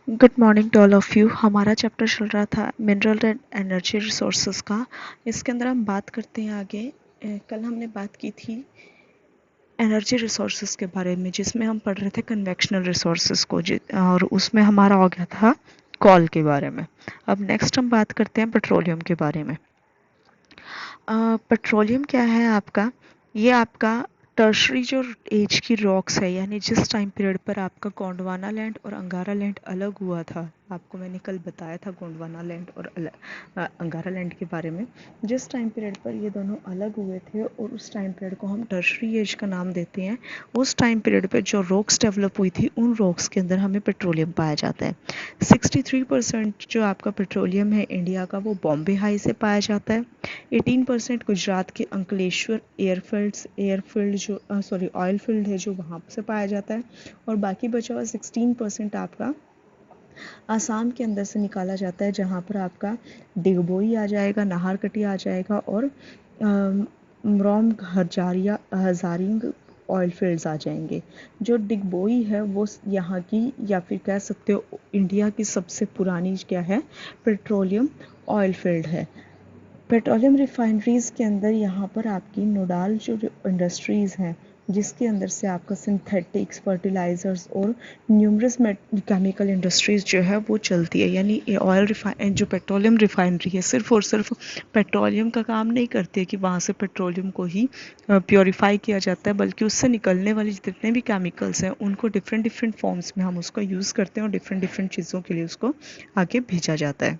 Good morning to all of you. हमारा chapter चल रहा था मिनरल एंड एनर्जी रिसोर्सेज का। इसके अंदर हम बात करते हैं आगे। कल हमने बात की थी एनर्जी रिसोर्सेज के बारे में, जिसमें हम पढ़ रहे थे कन्वेक्शनल रिसोर्सेज को, और उसमें हमारा हो गया था कॉल के बारे में। अब नेक्स्ट हम बात करते हैं पेट्रोलियम के बारे में। पेट्रोलियम क्या है आपका? ये आपका टर्शरी जो एज की रॉक्स है, यानी जिस टाइम पीरियड पर आपका गोंडवाना लैंड और अंगारा लैंड अलग हुआ था। आपको मैंने कल बताया था गोंडवाना लैंड और अंगारा लैंड के बारे में। जिस टाइम पीरियड पर ये दोनों अलग हुए थे और उस टाइम पीरियड को हम टर्शरी एज का नाम देते हैं। उस टाइम पीरियड पर जो रॉक्स डेवलप हुई थी, उन रॉक्स के अंदर हमें पेट्रोलियम पाया जाता है। 63% जो आपका पेट्रोलियम है इंडिया का, वो बॉम्बे हाई से पाया जाता है। 18% गुजरात के अंकलेश्वर एयरफील्ड जो ऑयल फील्ड है जो वहाँ से पाया जाता है। और बाकी बचा हुआ 16% आपका आसाम के अंदर से निकाला जाता है, जहाँ पर आपका डिगबोई आ जाएगा, नाहरकटी आ जाएगा और मरोम हजारिंग ऑयल फील्ड्स आ जाएंगे। जो डिगबोई है वो यहाँ की, या फिर कह सकते हो इंडिया की सबसे पुरानी क्या है, पेट्रोलियम ऑयल फील्ड है। पेट्रोलियम रिफाइनरीज़ के अंदर यहाँ पर आपकी नोडाल जो इंडस्ट्रीज़ हैं, जिसके अंदर से आपका सिंथेटिक्स, फर्टिलाइज़र्स और न्यूमरस केमिकल इंडस्ट्रीज़ जो है वो चलती है। यानी जो पेट्रोलियम रिफाइनरी है, सिर्फ और सिर्फ पेट्रोलियम का काम नहीं करती है कि वहाँ से पेट्रोलियम को ही प्योरीफाई किया जाता है, बल्कि उससे निकलने वाली जितने भी केमिकल्स हैं उनको डिफरेंट डिफरेंट फॉर्म्स में हम उसका यूज़ करते हैं और डिफरेंट डिफरेंट चीज़ों के लिए उसको आगे भेजा जाता है।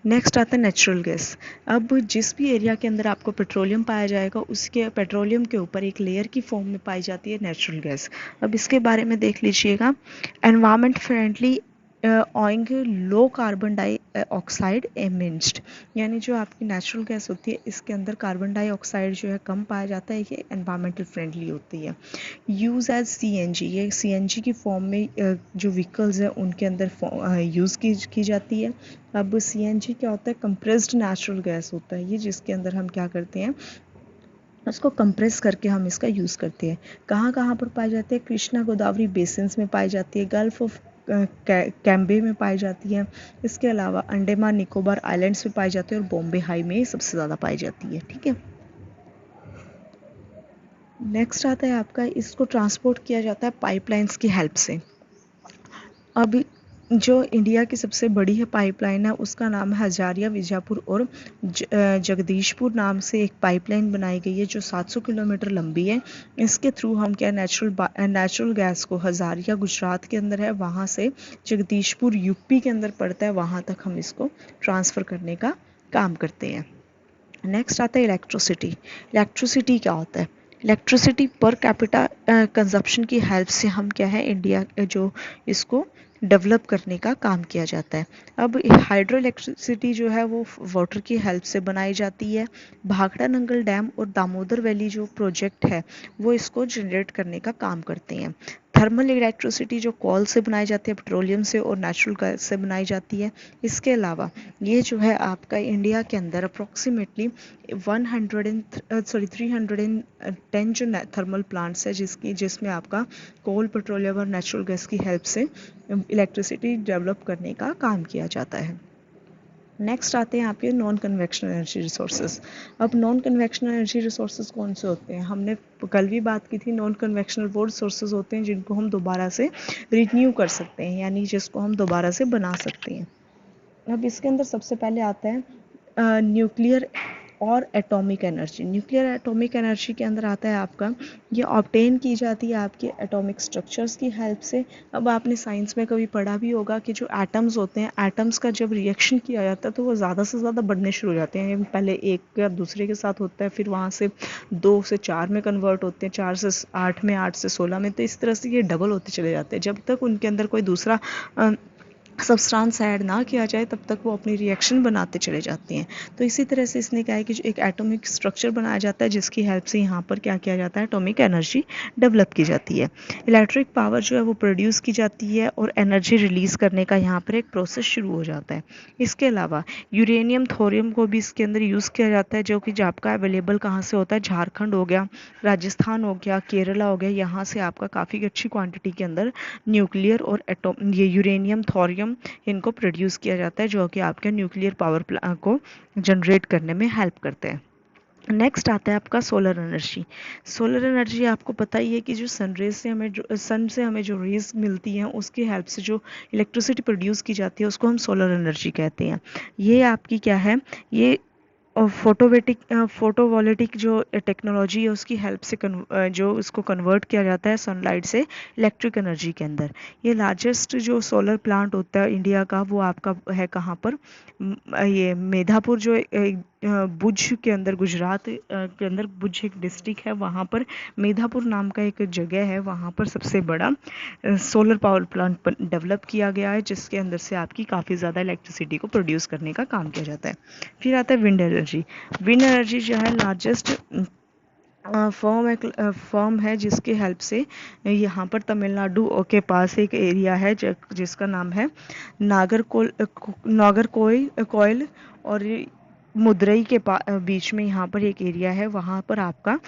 नेक्स्ट आता है नेचुरल गैस। अब जिस भी एरिया के अंदर आपको पेट्रोलियम पाया जाएगा, उसके पेट्रोलियम के ऊपर एक लेयर की फॉर्म में पाई जाती है नेचुरल गैस। अब इसके बारे में देख लीजिएगा। Environment friendly owing low carbon dioxide emissions, यानी जो आपकी नेचुरल गैस होती है, इसके अंदर कार्बन डाइऑक्साइड जो है कम पाया जाता है। ये एनवायरमेंटल फ्रेंडली होती है। यूज़ एज सीएनजी, ये सीएनजी की फॉर्म में जो व्हीकल्स हैं उनके अंदर यूज़ की जाती है। अब सीएनजी क्या होता है? कंप्रेस्ड नेचुरल गैस होता है ये, जिसके अंदर हम क्या करते हैं, उसको कंप्रेस करके हम इसका यूज़ करते हैं। कहाँ कहाँ पर पाई जाती है? कृष्णा गोदावरी बेसिन्स में पाई जाती है, गल्फ ऑफ कैम्बे में पाई जाती है। इसके अलावा अंडमान निकोबार आइलैंड्स में पाई जाती है और बॉम्बे हाई में सबसे ज़्यादा पाई जाती है। ठीक है। नेक्स्ट आता है आपका, इसको ट्रांसपोर्ट किया जाता है पाइपलाइंस की हेल्प से। अब जो इंडिया की सबसे बड़ी है पाइपलाइन है, उसका नाम है हजारिया विजापुर और जगदीशपुर नाम से एक पाइपलाइन बनाई गई है जो 700 किलोमीटर लंबी है। इसके थ्रू हम क्या नेचुरल गैस को, हजारिया गुजरात के अंदर है, वहाँ से जगदीशपुर यूपी के अंदर पड़ता है, वहाँ तक हम इसको ट्रांसफ़र करने का काम करते हैं। नेक्स्ट आता है इलेक्ट्रिसिटी। इलेक्ट्रिसिटी क्या होता है? इलेक्ट्रिसिटी पर कैपिटा कंजप्शन की हेल्प से हम क्या है, इंडिया जो इसको डेवलप करने का काम किया जाता है। अब हाइड्रो इलेक्ट्रिसिटी जो है वो वाटर की हेल्प से बनाई जाती है। भाखड़ा नंगल डैम और दामोदर वैली जो प्रोजेक्ट है वो इसको जनरेट करने का काम करते हैं। थर्मल इलेक्ट्रिसिटी जो कॉल से बनाई जाती है, पेट्रोलियम से और नेचुरल गैस से बनाई जाती है। इसके अलावा ये जो है आपका इंडिया के अंदर अप्रोक्सीमेटली 310 जो थर्मल प्लांट्स है, जिसमें आपका कोल, पेट्रोलियम और नेचुरल गैस की हेल्प से इलेक्ट्रिसिटी डेवलप करने का काम किया जाता है। नेक्स्ट आते हैं आपके नॉन कन्वेक्शनल एनर्जी रिसोर्सेज। अब नॉन कन्वेक्शनल एनर्जी रिसोर्सेज कौन से होते हैं? हमने कल भी बात की थी। नॉन कन्वेक्शनल वो रिसोर्सेज होते हैं जिनको हम दोबारा से रिन्यू कर सकते हैं, यानी जिसको हम दोबारा से बना सकते हैं। अब इसके अंदर सबसे पहले आता है न्यूक्लियर और atomic energy. Nuclear atomic energy के अंदर आता है आपका, ये ऑब्टेन की जाती है आपके एटॉमिक स्ट्रक्चर्स की हेल्प से। अब आपने साइंस में कभी पढ़ा भी होगा कि जो एटम्स होते हैं, एटम्स का जब रिएक्शन किया जाता है तो वो ज़्यादा से ज़्यादा बढ़ने शुरू हो जाते हैं। पहले एक या दूसरे के साथ होता है, फिर वहाँ से 2 से 4 में कन्वर्ट होते हैं, 4 से 8 में, 8 से 16 में, तो इस तरह से ये डबल होते चले जाते हैं जब तक उनके अंदर कोई दूसरा सब्सटेंस ऐड ना किया जाए तब तक वो अपनी रिएक्शन बनाते चले जाते हैं। तो इसी तरह से इसने क्या है कि जो एक एटॉमिक स्ट्रक्चर बनाया जाता है जिसकी हेल्प से यहाँ पर क्या किया जाता है, एटॉमिक एनर्जी डेवलप की जाती है। इलेक्ट्रिक पावर जो है वो प्रोड्यूस की जाती है और एनर्जी रिलीज़ करने का यहाँ पर एक प्रोसेस शुरू हो जाता है। इसके अलावा यूरेनियम थोरियम को भी इसके अंदर यूज़ किया जाता है, जो कि आपका अवेलेबल कहाँ से होता है, झारखंड हो गया, राजस्थान हो गया, केरला हो गया, यहाँ से आपका काफ़ी अच्छी क्वांटिटी के अंदर न्यूक्लियर और एटॉम ये यूरेनियम थोरियम इनको प्रोड्यूस किया जाता है, जो कि आपके न्यूक्लियर पावर प्लांट को जनरेट करने में हेल्प करते हैं। नेक्स्ट आता है आपका सोलर एनर्जी। सोलर एनर्जी आपको पता ही है कि जो सन से हमें जो रेज मिलती हैं उसकी हेल्प से जो इलेक्ट्रिसिटी प्रोड्यूस की जाती है उसको हम सोलर एनर्जी कहते हैं। ये आपकी क्या है, ये और फोटोवोल्टिक जो टेक्नोलॉजी है उसकी हेल्प से जो उसको कन्वर्ट किया जाता है सनलाइट से इलेक्ट्रिक एनर्जी के अंदर। ये लार्जेस्ट जो सोलर प्लांट होता है इंडिया का वो आपका है कहाँ पर, ये मेधापुर जो भुज के अंदर, गुजरात के अंदर भुज एक डिस्ट्रिक्ट है, वहाँ पर मेधापुर नाम का एक जगह है, वहाँ पर सबसे बड़ा सोलर पावर प्लांट डेवलप किया गया है, जिसके अंदर से आपकी काफ़ी ज़्यादा इलेक्ट्रिसिटी को प्रोड्यूस करने का काम किया जाता है। फिर आता है विंड एनर्जी। विंड एनर्जी जो है लार्जेस्ट फॉर्म है जिसके हेल्प से यहाँ पर तमिलनाडु के पास एक एरिया है जिसका नाम है नागरकोइल और मुद्रई के बीच में यहाँ पर एक एरिया है, वहाँ पर आपका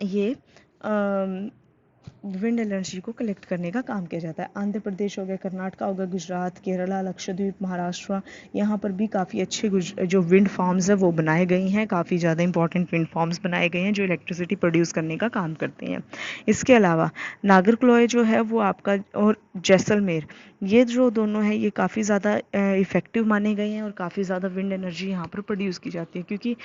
ये विंड एनर्जी को कलेक्ट करने का काम किया जाता है। आंध्र प्रदेश हो गया, कर्नाटक हो गया, गुजरात, केरला, लक्षद्वीप, महाराष्ट्र, यहाँ पर भी काफ़ी अच्छे जो विंड फार्म्स है वो बनाए गए हैं, काफ़ी ज़्यादा इंपॉर्टेंट विंड फार्म्स बनाए गए हैं जो इलेक्ट्रिसिटी प्रोड्यूस करने का काम करते हैं। इसके अलावा नागरकोइल जो है वो आपका और जैसलमेर, ये जो दोनों हैं ये काफ़ी ज़्यादा इफ़ेक्टिव माने गए हैं और काफ़ी ज़्यादा विंड एनर्जी यहाँ पर प्रोड्यूस की जाती है, क्योंकि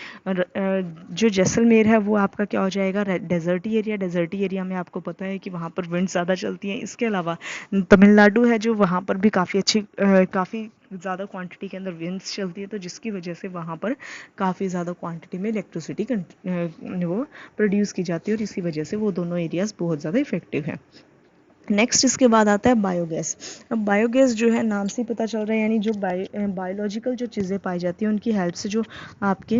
जो जैसलमेर है वो आपका क्या हो जाएगा, डेजर्टी एरिया। डेजर्टी एरिया में आपको पता है कि वहाँ पर विंड ज़्यादा चलती हैं। इसके अलावा तमिलनाडु है जो वहाँ पर भी काफ़ी ज़्यादा क्वांटिटी के अंदर विंड्स चलती है, तो जिसकी वजह से वहाँ पर काफ़ी ज़्यादा क्वांटिटी में इलेक्ट्रिसिटी वो प्रोड्यूस की जाती है और इसी वजह से वो दोनों एरियाज़ बहुत ज़्यादा इफेक्टिव हैं। नेक्स्ट इसके बाद आता है बायोगैस। अब बायोगैस जो है नाम से ही पता चल रहा है, यानी जो बायोलॉजिकल जो चीज़ें पाई जाती हैं उनकी हेल्प से जो आपके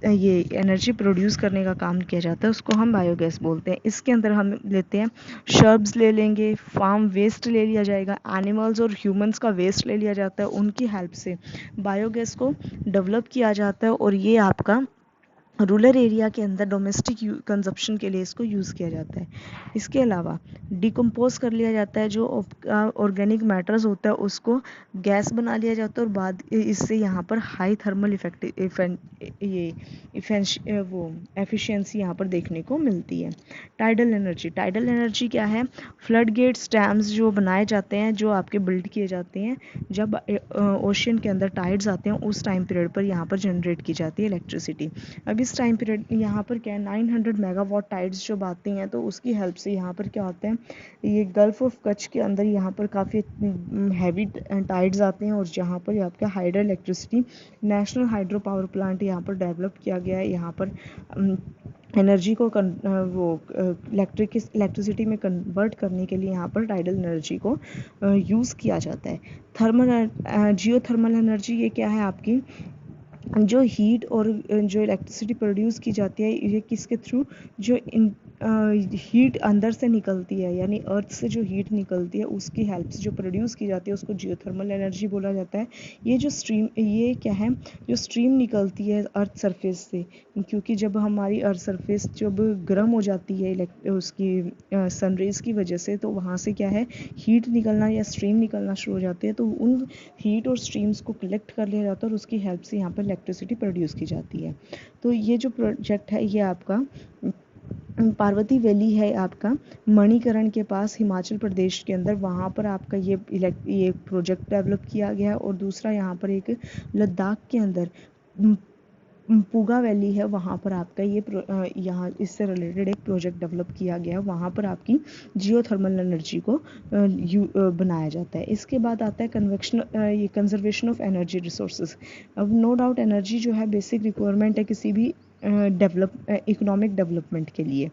ये एनर्जी प्रोड्यूस करने का काम किया जाता है उसको हम बायोगैस बोलते हैं। इसके अंदर हम लेते हैं शर्ब्स ले लेंगे, फार्म वेस्ट ले लिया जाएगा, एनिमल्स और ह्यूमंस का वेस्ट ले लिया जाता है, उनकी हेल्प से बायोगैस को डेवलप किया जाता है और ये आपका रूरल एरिया के अंदर डोमेस्टिक कंजप्शन के लिए इसको यूज़ किया जाता है। इसके अलावा डिकम्पोज कर लिया जाता है, जो ऑर्गेनिक मैटर्स होता है उसको गैस बना लिया जाता है और बाद इससे यहाँ पर हाई थर्मल एफिशिएंसी यहाँ पर देखने को मिलती है। Tidal energy. टाइडल एनर्जी क्या है, फ्लड गेट्स, डैम्स जो बनाए जाते हैं, जो आपके बिल्ड किए जाते हैं जब ओशियन के अंदर टाइड्स आते हैं, उस टाइम पीरियड पर यहाँ पर जनरेट की जाती है इलेक्ट्रिसिटी। अब इस टाइम पीरियड यहाँ पर क्या है, 900 मेगावाट टाइड्स जब आती हैं तो उसकी हेल्प से यहाँ पर क्या होता है, ये गल्फ ऑफ कच्छ के अंदर यहाँ पर काफ़ी हैवी टाइड्स आते हैं और जहाँ पर आपका hydro electricity national hydro power plant यहाँ पर डेवलप किया गया है। यहाँ पर एनर्जी को इलेक्ट्रिसिटी में कन्वर्ट करने के लिए यहाँ पर टाइडल एनर्जी को यूज़ किया जाता है। जियो थर्मल एनर्जी, ये क्या है आपकी जो हीट और जो इलेक्ट्रिसिटी प्रोड्यूस की जाती है, ये किसके थ्रू, जो हीट अंदर से निकलती है, यानी अर्थ से जो हीट निकलती है उसकी हेल्प से जो प्रोड्यूस की जाती है उसको जियोथर्मल एनर्जी बोला जाता है। ये क्या है, जो स्ट्रीम निकलती है अर्थ सरफेस से, क्योंकि जब हमारी अर्थ सरफेस जब गर्म हो जाती है उसकी सनरेज की वजह से, तो वहाँ से क्या है, हीट निकलना या स्ट्रीम निकलना शुरू हो जाती है, तो उन हीट और स्ट्रीम्स को कलेक्ट कर लिया जाता है और उसकी हेल्प से यहाँ पर इलेक्ट्रिसिटी प्रोड्यूस की जाती है। तो ये जो प्रोजेक्ट है ये आपका पार्वती वैली है आपका मणिकरण के पास हिमाचल प्रदेश के अंदर, वहाँ पर आपका ये प्रोजेक्ट डेवलप किया गया है। और दूसरा यहाँ पर एक लद्दाख के अंदर पूगा वैली है, वहाँ पर आपका यहाँ इससे रिलेटेड एक प्रोजेक्ट डेवलप किया गया है, वहाँ पर आपकी जियो थर्मल एनर्जी को बनाया जाता है। इसके बाद आता है कंजर्वेशन ऑफ एनर्जी रिसोर्सेज। अब नो डाउट एनर्जी जो है बेसिक रिक्वायरमेंट है किसी भी इकोनॉमिक डेवलपमेंट के लिए।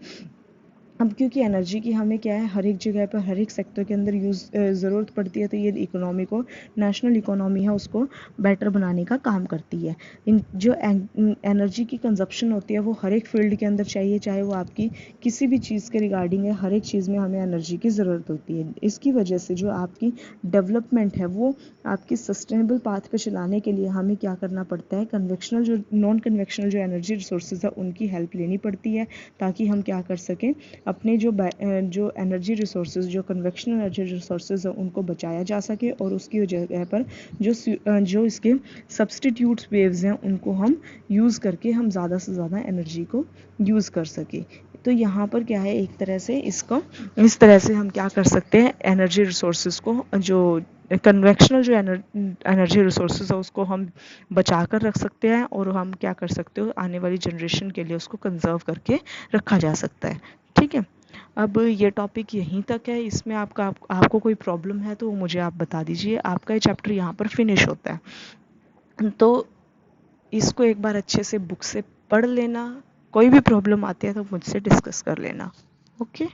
अब क्योंकि एनर्जी की हमें क्या है, हर एक जगह पर हर एक सेक्टर के अंदर ज़रूरत पड़ती है, तो ये इकोनॉमी को, नेशनल इकोनॉमी है उसको बेटर बनाने का काम करती है। इन जो एनर्जी की कंजप्शन होती है वो हर एक फील्ड के अंदर चाहिए, चाहे वो आपकी किसी भी चीज़ के रिगार्डिंग है, हर एक चीज़ में हमें एनर्जी की ज़रूरत होती है। इसकी वजह से जो आपकी डेवलपमेंट है वो आपकी सस्टेनेबल पाथ पे चलाने के लिए हमें क्या करना पड़ता है, कन्वेक्शनल जो नॉन कन्वेक्शनल जो एनर्जी रिसोर्सेज है उनकी हेल्प लेनी पड़ती है, ताकि हम क्या कर सकें, अपने जो एनर्जी रिसोर्सेज, जो कन्वेक्शनल एनर्जी रिसोर्सेज है उनको बचाया जा सके, और उसकी जगह पर जो इसके सब्सटीट्यूट्स वेव्स हैं उनको हम यूज़ करके हम ज़्यादा से ज़्यादा एनर्जी को यूज़ कर सके। तो यहाँ पर क्या है, एक तरह से इसको इस तरह से हम क्या कर सकते हैं, एनर्जी रिसोर्सेज को, जो कन्वेक्शनल जो एनर्जी रिसोर्सेज है उसको हम बचा कर रख सकते हैं, और हम क्या कर सकते हो, आने वाली जनरेशन के लिए उसको कंजर्व करके रखा जा सकता है। ठीक है, अब ये टॉपिक यहीं तक है। इसमें आपको कोई प्रॉब्लम है तो मुझे आप बता दीजिए। आपका ये चैप्टर यहाँ पर फिनिश होता है, तो इसको एक बार अच्छे से बुक से पढ़ लेना। कोई भी प्रॉब्लम आती है तो मुझसे डिस्कस कर लेना। ओके।